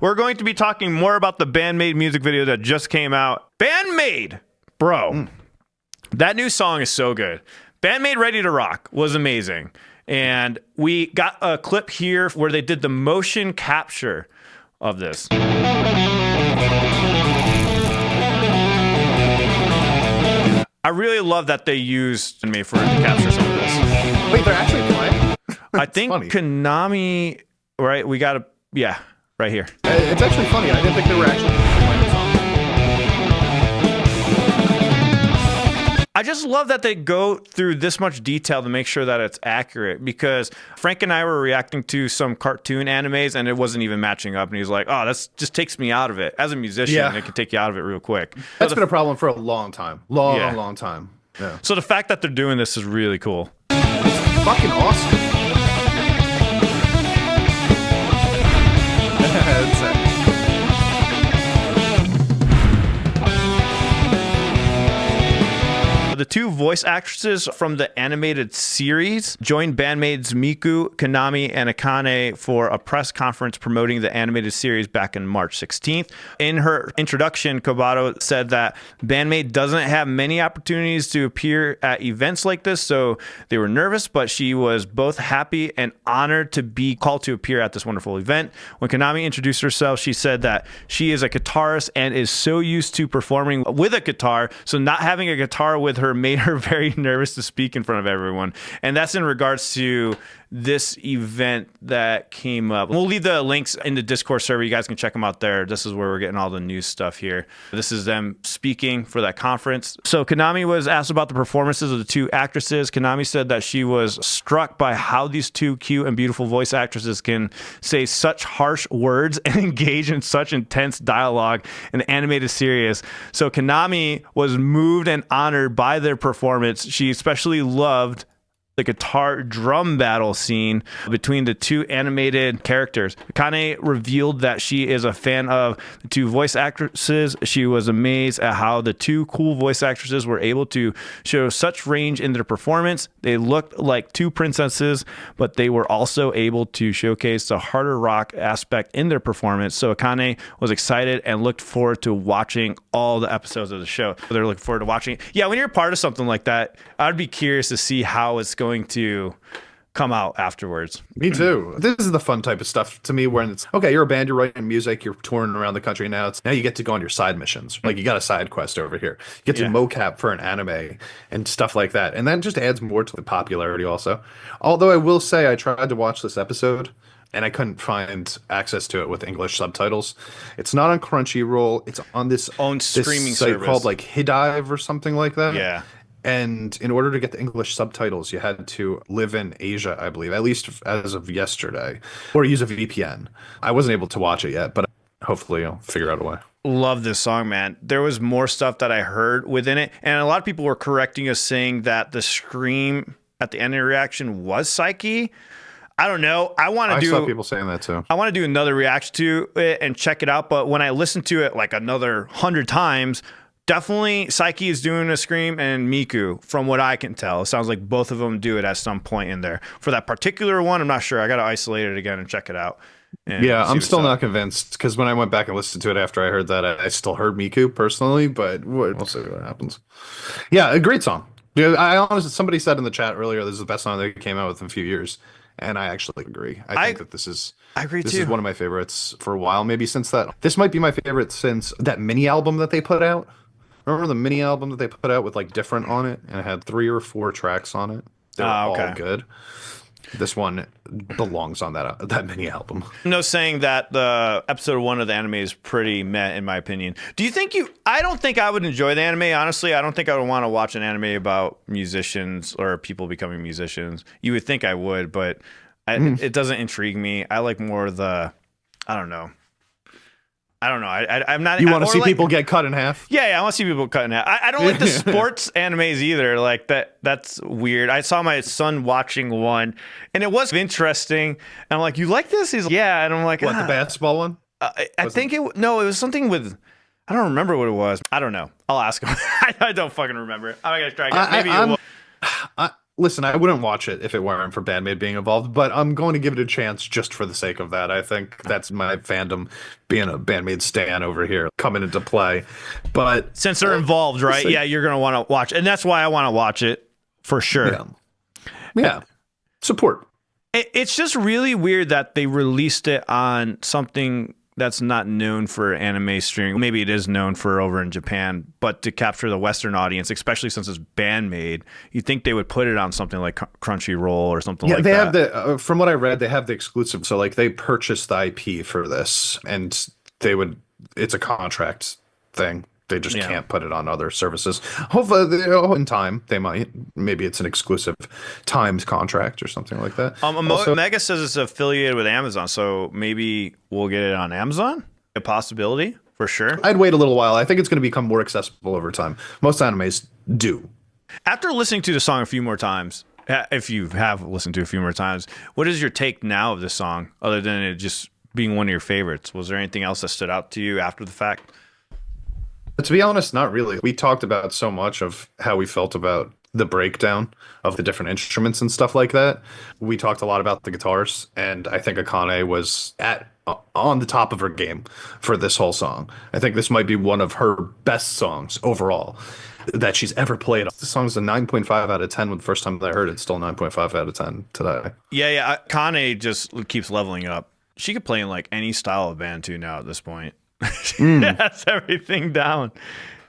We're going to be talking more about the Band-Maid music video that just came out. Band-Maid, bro. That new song is so good. Band-Maid Ready to Rock was amazing. And we got a clip here where they did the motion capture of this. I really love that they used Band-Maid for to capture some of this. Wait, they're actually playing? I think funny. Konami, right? We got to, yeah, right here. It's actually funny. I didn't think they were actually playing the song. I just love that they go through this much detail to make sure that it's accurate, because Frank and I were reacting to some cartoon animes and it wasn't even matching up. And he was like, oh, that's just takes me out of it. As a musician, it can take you out of it real quick. That's been a problem for a long time. Long time. Yeah. So the fact that they're doing this is really cool. It's fucking awesome. The two voice actresses from the animated series joined Band-Maid's Miku, Konami, and Akane for a press conference promoting the animated series back in March 16th. In her introduction, Kobato said that Band-Maid doesn't have many opportunities to appear at events like this, so they were nervous, but she was both happy and honored to be called to appear at this wonderful event. When Konami introduced herself, she said that she is a guitarist and is so used to performing with a guitar, so not having a guitar with her made her very nervous to speak in front of everyone. And that's in regards to this event that came up. We'll leave the links in the Discord server. You guys can check them out there. This is where we're getting all the news stuff here. This is them speaking for that conference. So Konami was asked about the performances of the two actresses. Konami said that she was struck by how these two cute and beautiful voice actresses can say such harsh words and engage in such intense dialogue in the animated series. So Konami was moved and honored by their performance. She especially loved the guitar drum battle scene between the two animated characters. Akane revealed that she is a fan of the two voice actresses. She was amazed at how the two cool voice actresses were able to show such range in their performance. They looked like two princesses, but they were also able to showcase the harder rock aspect in their performance. So Akane was excited and looked forward to watching all the episodes of the show. They're looking forward to watching. Yeah, when you're part of something like that, I'd be curious to see how it's going to come out afterwards. Me too. This is the fun type of stuff to me when it's, okay, you're a band, you're writing music, you're touring around the country now. Now you get to go on your side missions. Like you got a side quest over here. You get to mocap for an anime and stuff like that. And that just adds more to the popularity also. Although I will say I tried to watch this episode and I couldn't find access to it with English subtitles. It's not on Crunchyroll. It's on this own streaming site service called like Hidive or something like that. Yeah. And in order to get the English subtitles, you had to live in Asia, I believe, at least as of yesterday, or use a VPN. I wasn't able to watch it yet, but hopefully I'll figure out a way. Love this song, man. There was more stuff that I heard within it, and a lot of people were correcting us saying that the scream at the end of the reaction was Psyche. I don't know. I saw people saying that too. I want to do another reaction to it and check it out, but when I listened to it like another 100 times, definitely Psyche is doing a scream, and Miku, from what I can tell. It sounds like both of them do it at some point in there. For that particular one, I'm not sure. I got to isolate it again and check it out. Yeah, I'm still not convinced, because when I went back and listened to it after I heard that, I still heard Miku personally, but we'll see what happens. Yeah, a great song. Yeah, I honestly, somebody said in the chat earlier, this is the best song they came out with in a few years, and I actually agree. I think that this is... I agree this too. is one of my favorites for a while, maybe since that. This might be my favorite since that mini album that they put out. Remember the mini album that they put out with like different on it, and it had 3 or 4 tracks on it. They're all good. This one belongs on that mini album. No, saying that the episode 1 of the anime is pretty meh in my opinion. Do you think I don't think I would enjoy the anime, honestly. I don't think I would want to watch an anime about musicians or people becoming musicians. You would think I would, but it doesn't intrigue me. I like more the, I don't know. I'm not. You want to see people get cut in half? Yeah, I want to see people cut in half. I don't like the sports animes either. Like that. That's weird. I saw my son watching one, and it was interesting. And I'm like, "You like this?" He's like, "Yeah." And I'm like, "What, the basketball one?" I think it was something with. I don't remember what it was. I don't know. I'll ask him. I don't fucking remember. I'm gonna try again. Maybe Listen, I wouldn't watch it if it weren't for Band-Maid being involved, but I'm going to give it a chance just for the sake of that. I think that's my fandom being a Band-Maid stan over here coming into play. But Since they're involved, right? Yeah, you're going to want to watch. And that's why I want to watch it for sure. Yeah. Support. It's just really weird that they released it on something that's not known for anime streaming. Maybe it is known for over in Japan, but to capture the Western audience, especially since it's Band-Maid, you'd think they would put it on something like Crunchyroll or something like that. Yeah, they have the, from what I read, they have the exclusive. So like they purchased the IP for this and it's a contract thing. They just can't put it on other services. Hopefully, in time, they might. Maybe it's an exclusive Times contract or something like that. Mega says it's affiliated with Amazon, so maybe we'll get it on Amazon? A possibility, for sure. I'd wait a little while. I think it's going to become more accessible over time. Most animes do. After listening to the song a few more times, if you have listened to it a few more times, what is your take now of this song, other than it just being one of your favorites? Was there anything else that stood out to you after the fact? To be honest, not really. We talked about so much of how we felt about the breakdown of the different instruments and stuff like that. We talked a lot about the guitars, and I think Akane was on the top of her game for this whole song. I think this might be one of her best songs overall that she's ever played. The song's a 9.5 out of 10 when the first time that I heard it. It's still 9.5 out of 10 today. Yeah. Akane just keeps leveling up. She could play in like any style of band too now at this point. That's everything down.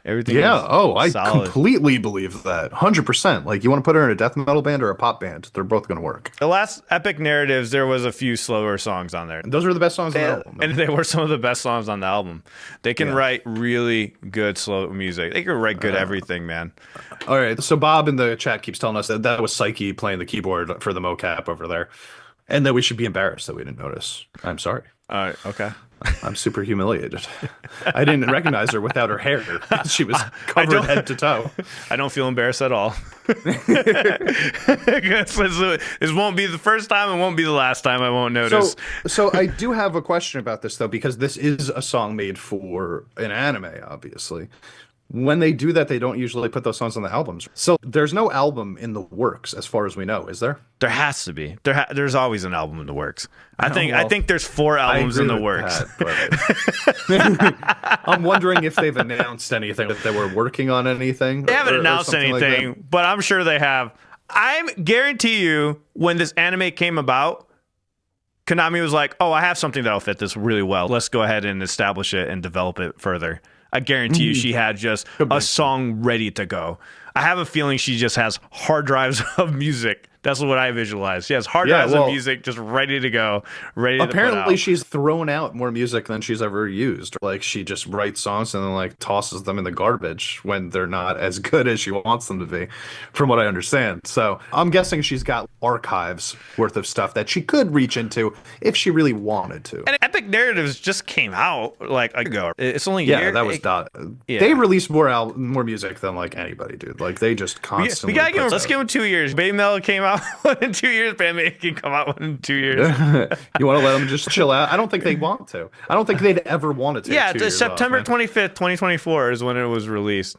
Everything. Yeah. I solid. completely believe that. 100%. Like, you want to put her in a death metal band or a pop band, they're both going to work. The last Epic Narratives, there was a few slower songs on there. Those were the best songs on the album. And they were some of the best songs on the album. They can write really good slow music. They can write good everything, man. All right. So Bob in the chat keeps telling us that was Psyche playing the keyboard for the mocap over there. And that we should be embarrassed that we didn't notice. I'm sorry. Okay. I'm super humiliated. I didn't recognize her without her hair. She was covered head to toe. I don't feel embarrassed at all. This won't be the first time. It won't be the last time I won't notice. So I do have a question about this, though, because this is a song made for an anime, obviously. When they do that, they don't usually put those songs on the albums. So there's no album in the works, as far as we know, is there? There has to be. There's always an album in the works. I think there's 4 albums in the works. I'm wondering if they've announced anything, that they were working on anything. They haven't announced anything, like, but I'm sure they have. I guarantee you, when this anime came about, Konami was like, "Oh, I have something that'll fit this really well. Let's go ahead and establish it and develop it further." I guarantee you she had just a song ready to go. I have a feeling she just has hard drives of music. That's what I visualize. She has hard drives of music just ready to go, ready to put out. Apparently she's thrown out more music than she's ever used. Like, she just writes songs and then like tosses them in the garbage when they're not as good as she wants them to be, from what I understand. So I'm guessing she's got archives worth of stuff that she could reach into if she really wanted to. And Epic Narratives just came out like a year ago. It's only a year. That was They released more music than like anybody, dude. Like, they just constantly. Let's give them 2 years. Baby Metal came out in 2 years. Band-Maid can come out in 2 years. You want to let them just chill out? I don't think they want to. I don't think they'd ever want to. Yeah, September 25th, 2024 is when it was released.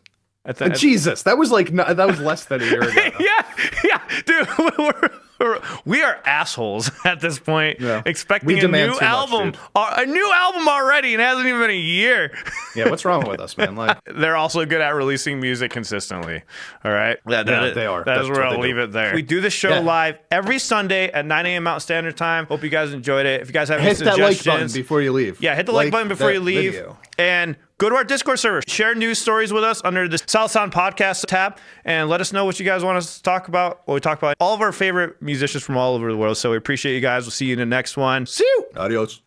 Jesus, that was less than a year ago. yeah, dude, we are assholes at this point, expecting a new album already, and it hasn't even been a year. Yeah, what's wrong with us, man? Like, they're also good at releasing music consistently. All right, they are. That's where I'll leave it there. We do the show live every Sunday at 9 a.m. Mountain Standard Time. Hope you guys enjoyed it. If you guys have any suggestions, hit that like button before you leave. Yeah, hit the like button before you leave, and go to our Discord server. Share news stories with us under the South Sound Podcast tab, and let us know what you guys want us to talk about. What we talk about all of our favorite musicians from all over the world. So we appreciate you guys. We'll see you in the next one. See you. Adios.